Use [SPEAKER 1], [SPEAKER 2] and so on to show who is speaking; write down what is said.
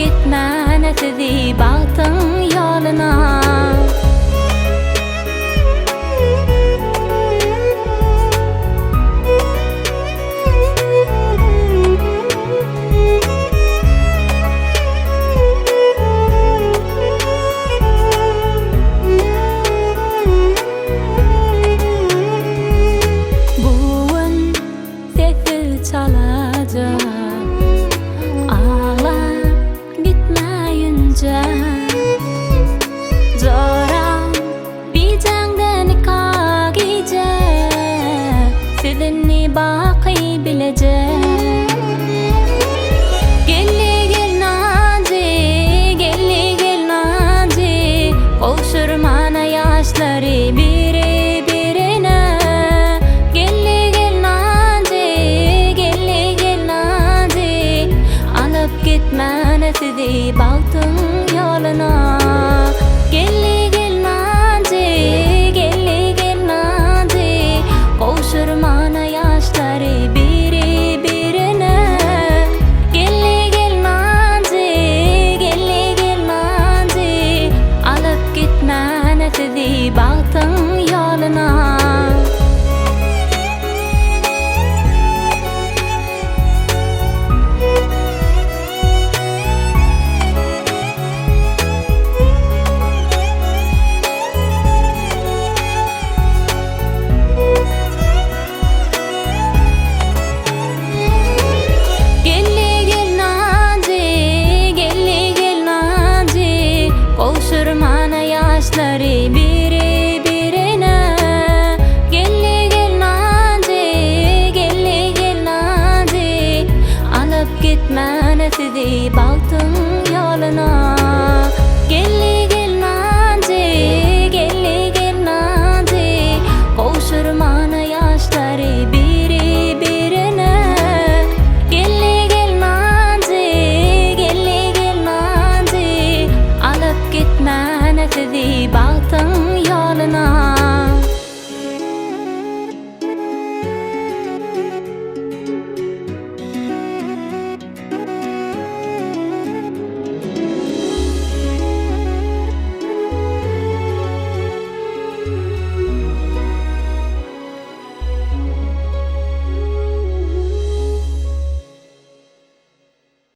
[SPEAKER 1] gitmän etdi bagtyň ýoluna. Baqy bilecek gelli gel nazi Oşurmana yaşları biri birine gelli gel nazi Alıp gitmän etdi bagtyň ýoluna. Gelli gel nazi Oşurmana yaşları biri birine gelli gel nazi Alıp gitmän etdi bagtyň ýoluna. Oşurmana yaşları biri birine gelli gel nazi Alıp gitmän etdi bagtyň ýoluna. Gelli